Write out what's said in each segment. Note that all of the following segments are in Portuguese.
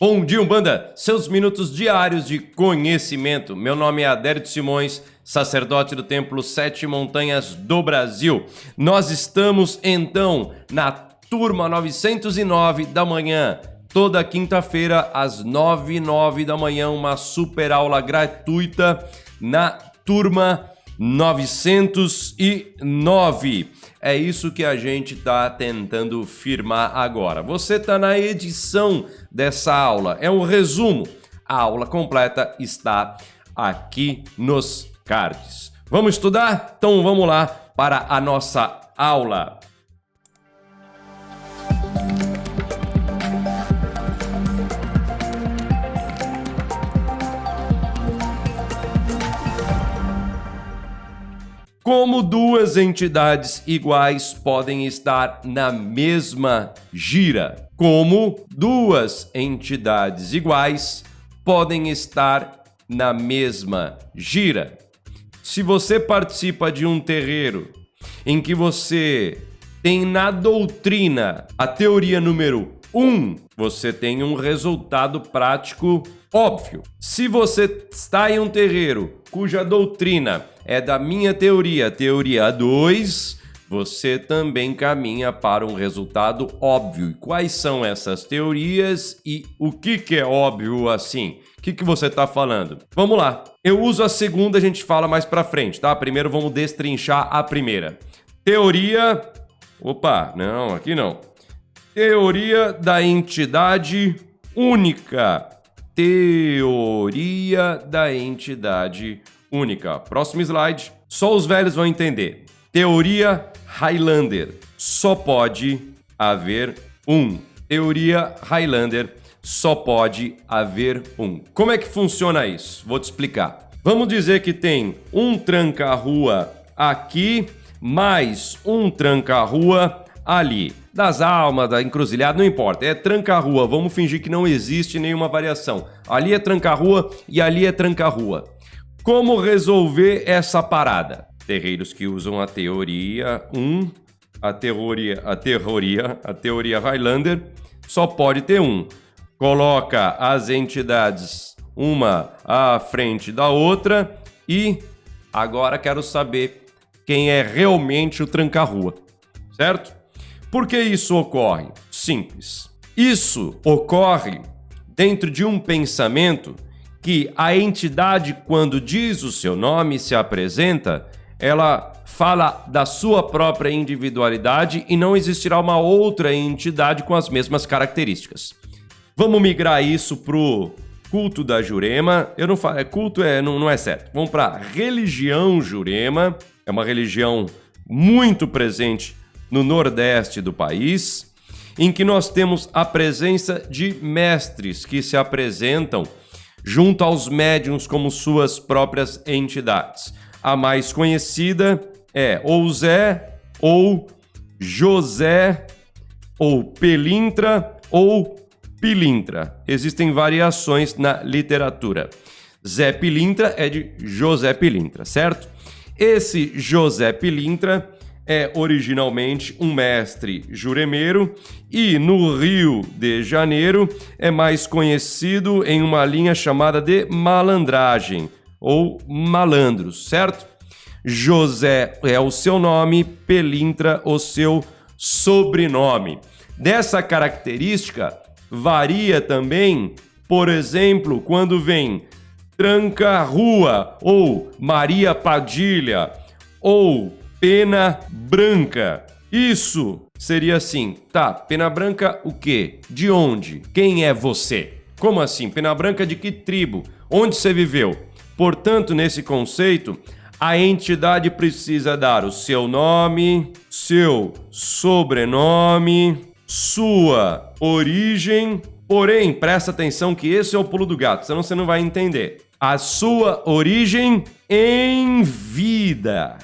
Bom dia, Umbanda! Seus minutos diários de conhecimento. Meu nome é Adérito Simões, sacerdote do Templo Sete Montanhas do Brasil. Nós estamos, então, na turma 909 da manhã. Toda quinta-feira, às 9h09 da manhã, uma super aula gratuita na turma 909. É isso que a gente está tentando firmar agora. Você está na edição dessa aula. É um resumo. A aula completa está aqui nos cards. Vamos estudar? Então vamos lá para a nossa aula. Como duas entidades iguais podem estar na mesma gira? Como duas entidades iguais podem estar na mesma gira? Se você participa de um terreiro em que você tem na doutrina a teoria número 1, você tem um resultado prático óbvio. Se você está em um terreiro cuja doutrina é da minha teoria, teoria 2, você também caminha para um resultado óbvio. E quais são essas teorias e o que é óbvio assim? O que você está falando? Vamos lá. Eu uso a segunda, a gente fala mais para frente, tá? Primeiro vamos destrinchar a primeira. Teoria... Opa, não, aqui não. Teoria da entidade única. Teoria da entidade única. Próximo slide. Só os velhos vão entender. Teoria Highlander. Só pode haver um. Teoria Highlander. Só pode haver um. Como é que funciona isso? Vou te explicar. Vamos dizer que tem um tranca-rua aqui, mais um tranca-rua ali. Das almas, da encruzilhada, não importa. É tranca-rua. Vamos fingir que não existe nenhuma variação. Ali é tranca-rua e ali é tranca-rua. Como resolver essa parada? Terreiros que usam a teoria 1, a teoria Highlander, só pode ter um. Coloca as entidades uma à frente da outra e agora quero saber quem é realmente o tranca-rua, certo? Por que isso ocorre? Simples. Isso ocorre dentro de um pensamento que a entidade, quando diz o seu nome, se apresenta, ela fala da sua própria individualidade e não existirá uma outra entidade com as mesmas características. Vamos migrar isso pro culto da Jurema. Eu não falo, culto não é certo. Vamos para religião Jurema. É uma religião muito presente no nordeste do país, em que nós temos a presença de mestres que se apresentam junto aos médiuns como suas próprias entidades. A mais conhecida é ou Zé, ou José, ou Pelintra, ou Pilintra. Existem variações na literatura. Zé Pilintra é de José Pilintra, certo? Esse José Pilintra é originalmente um mestre juremeiro e no Rio de Janeiro é mais conhecido em uma linha chamada de malandragem ou malandros, certo? José é o seu nome, Pelintra o seu sobrenome. Dessa característica varia também, por exemplo, quando vem Tranca-Rua ou Maria Padilha ou Pena Branca. Isso seria assim, tá, Pena Branca o quê? De onde? Quem é você? Como assim? Pena Branca de que tribo? Onde você viveu? Portanto, nesse conceito, a entidade precisa dar o seu nome, seu sobrenome, sua origem. Porém, presta atenção que esse é o pulo do gato, senão você não vai entender. A sua origem em vida.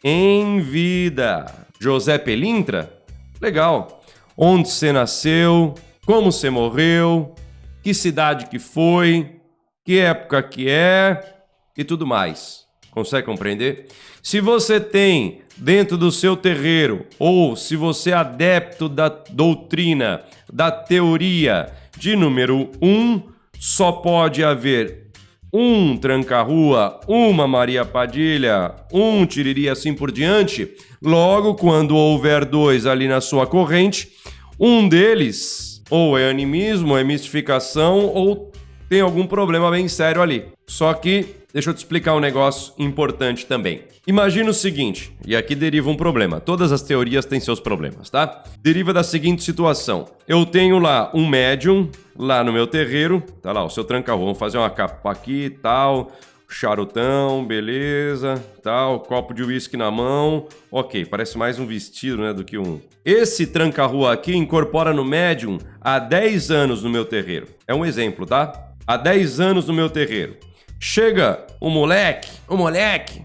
Em vida. José Pelintra? Legal. Onde você nasceu? Como você morreu? Que cidade que foi? Que época que é? E tudo mais. Consegue compreender? Se você tem dentro do seu terreiro, ou se você é adepto da doutrina, da teoria, de número 1, só pode haver um Tranca-Rua, uma Maria Padilha, um Tiriri, assim por diante. Logo, quando houver 2 ali na sua corrente, um deles ou é animismo, é mistificação ou tem algum problema bem sério ali. Só que, deixa eu te explicar um negócio importante também. Imagina o seguinte, e aqui deriva um problema. Todas as teorias têm seus problemas, tá? Deriva da seguinte situação. Eu tenho lá um médium, lá no meu terreiro, tá lá, o seu Tranca-Rua. Vamos fazer uma capa aqui e tal, charutão, beleza, tal, copo de uísque na mão. Ok, parece mais um vestido, né, do que um... Esse Tranca-Rua aqui incorpora no médium há 10 anos no meu terreiro. É um exemplo, tá? Há 10 anos no meu terreiro. Chega o moleque,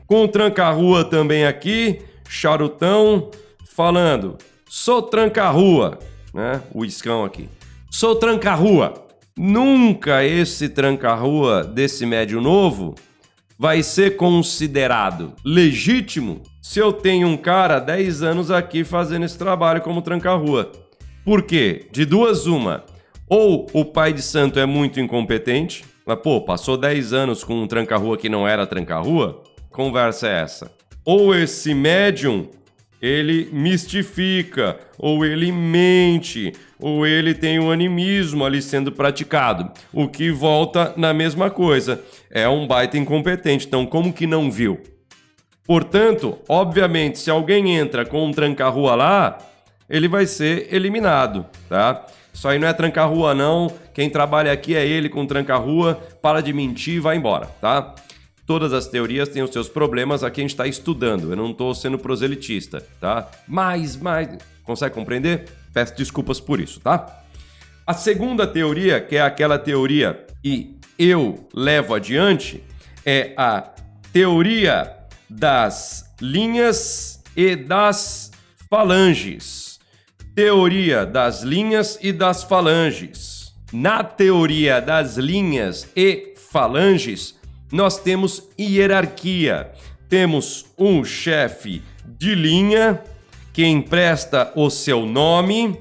com o Tranca-Rua também aqui, charutão, falando, sou Tranca-Rua, né? O iscão aqui. Sou Tranca-Rua. Nunca esse Tranca-Rua desse médium novo vai ser considerado legítimo se eu tenho um cara há 10 anos aqui fazendo esse trabalho como Tranca-Rua. Por quê? De duas uma. Ou o pai de santo é muito incompetente, mas, pô, passou 10 anos com um Tranca-Rua que não era Tranca-Rua? Conversa é essa? Ou esse médium, ele mistifica, ou ele mente, ou ele tem um animismo ali sendo praticado, o que volta na mesma coisa. É um baita incompetente, então como que não viu? Portanto, obviamente, se alguém entra com um Tranca-Rua lá, ele vai ser eliminado, tá? Isso aí não é Tranca-Rua, não. Quem trabalha aqui é ele com Tranca-Rua. Para de mentir e vai embora, tá? Todas as teorias têm os seus problemas. Aqui a gente está estudando. Eu não estou sendo proselitista, tá? Mas... Consegue compreender? Peço desculpas por isso, tá? A segunda teoria, que é aquela teoria que eu levo adiante, é a teoria das linhas e das falanges. Teoria das linhas e das falanges. Na teoria das linhas e falanges, nós temos hierarquia. Temos um chefe de linha que empresta o seu nome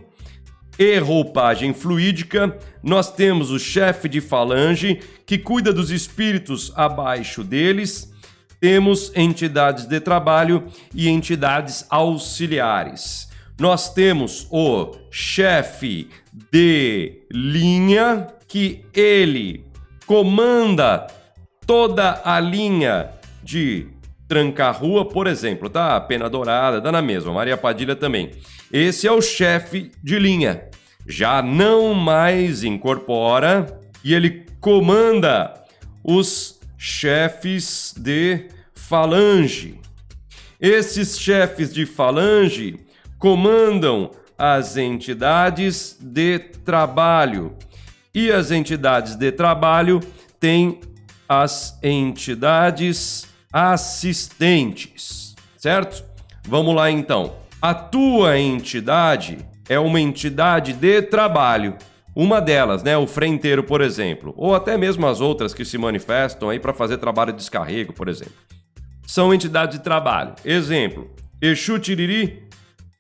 e roupagem fluídica. Nós temos o chefe de falange que cuida dos espíritos abaixo deles. Temos entidades de trabalho e entidades auxiliares. Nós temos o chefe de linha, que ele comanda toda a linha de Tranca-Rua, por exemplo, tá? Pena Dourada, dá na mesma, Maria Padilha também. Esse é o chefe de linha. Já não mais incorpora e ele comanda os chefes de falange. Esses chefes de falange comandam as entidades de trabalho. E as entidades de trabalho têm as entidades assistentes, certo? Vamos lá então. A tua entidade é uma entidade de trabalho. Uma delas, né, o frenteiro, por exemplo, ou até mesmo as outras que se manifestam aí para fazer trabalho de descarrego, por exemplo. São entidades de trabalho. Exemplo, Exu Tiriri,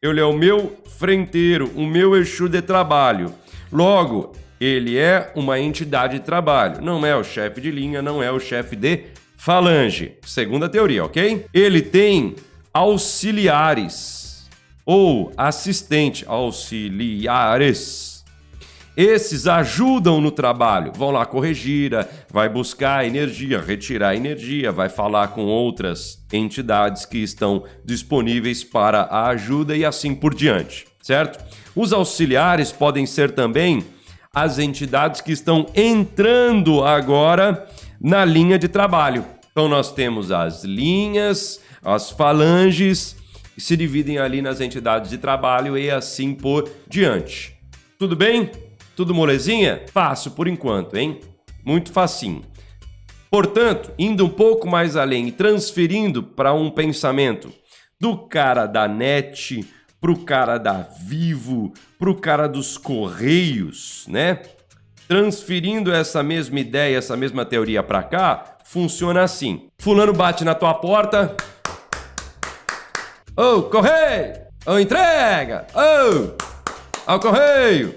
ele é o meu frenteiro, o meu Exu de trabalho. Logo, ele é uma entidade de trabalho. Não é o chefe de linha, não é o chefe de falange. Segunda teoria, ok? Ele tem auxiliares ou assistente, auxiliares. Esses ajudam no trabalho, vão lá corrigir, vai buscar energia, retirar energia, vai falar com outras entidades que estão disponíveis para a ajuda e assim por diante, certo? Os auxiliares podem ser também as entidades que estão entrando agora na linha de trabalho. Então nós temos as linhas, as falanges, que se dividem ali nas entidades de trabalho e assim por diante. Tudo bem? Tudo molezinha? Fácil por enquanto, hein? Muito facinho. Portanto, indo um pouco mais além e transferindo para um pensamento do cara da NET, pro cara da Vivo, pro cara dos Correios, né? Transferindo essa mesma ideia, essa mesma teoria para cá, funciona assim. Fulano bate na tua porta. Ô, correio! Ô, entrega! Ô, ao correio!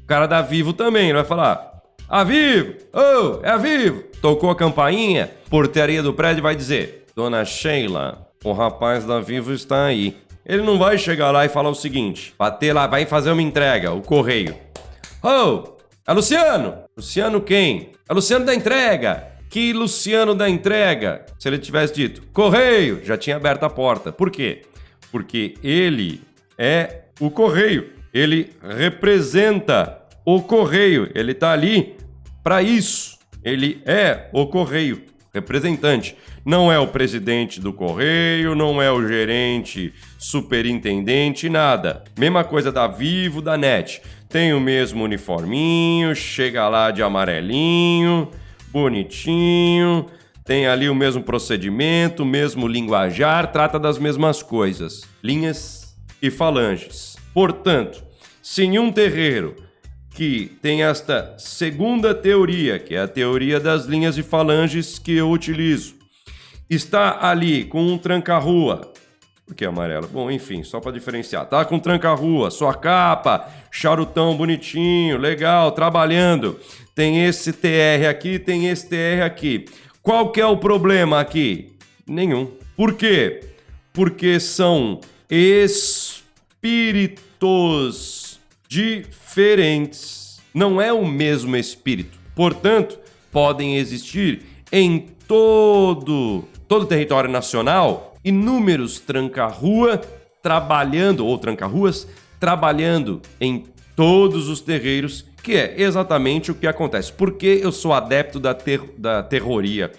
O cara da Vivo também, ele vai falar: a Vivo! Oh, é a Vivo! Tocou a campainha, portaria do prédio vai dizer: Dona Sheila, o rapaz da Vivo está aí. Ele não vai chegar lá e falar o seguinte: bater lá, vai fazer uma entrega, o correio. Oh, é Luciano! Luciano quem? É Luciano da entrega! Que Luciano da entrega? Se ele tivesse dito correio, já tinha aberto a porta. Por quê? Porque ele é o correio. Ele representa o correio. Ele tá ali para isso. Ele é o correio, representante. Não é o presidente do correio, não é o gerente, superintendente, nada. Mesma coisa da Vivo, da NET. Tem o mesmo uniforminho, chega lá de amarelinho, bonitinho, tem ali o mesmo procedimento, o mesmo linguajar, trata das mesmas coisas, linhas e falanges. Portanto, se em um terreiro que tem esta segunda teoria, que é a teoria das linhas e falanges que eu utilizo, está ali com um tranca-rua. Por que amarelo? Bom, enfim, só para diferenciar. Tá com tranca-rua, sua capa, charutão bonitinho, legal, trabalhando. Tem esse TR aqui, tem esse TR aqui. Qual que é o problema aqui? Nenhum. Por quê? Porque são espíritos diferentes. Não é o mesmo espírito. Portanto, podem existir em todo o território nacional inúmeros tranca-rua trabalhando, ou tranca-ruas, trabalhando em todos os terreiros, que é exatamente o que acontece. Por que eu sou adepto da terroria?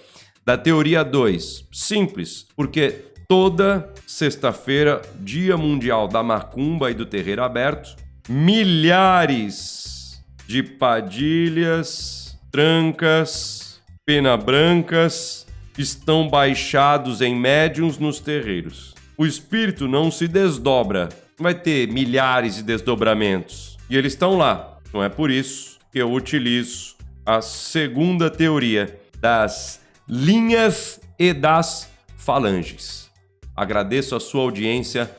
Da teoria 2? Simples, porque toda sexta-feira, Dia Mundial da Macumba e do Terreiro Aberto, milhares de padilhas, trancas, pena-brancas estão baixados em médiuns nos terreiros. O espírito não se desdobra, vai ter milhares de desdobramentos. E eles estão lá. Então é por isso que eu utilizo a segunda teoria das linhas e das falanges. Agradeço a sua audiência,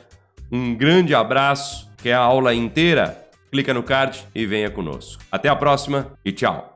um grande abraço, quer a aula inteira? Clica no card e venha conosco. Até a próxima e tchau!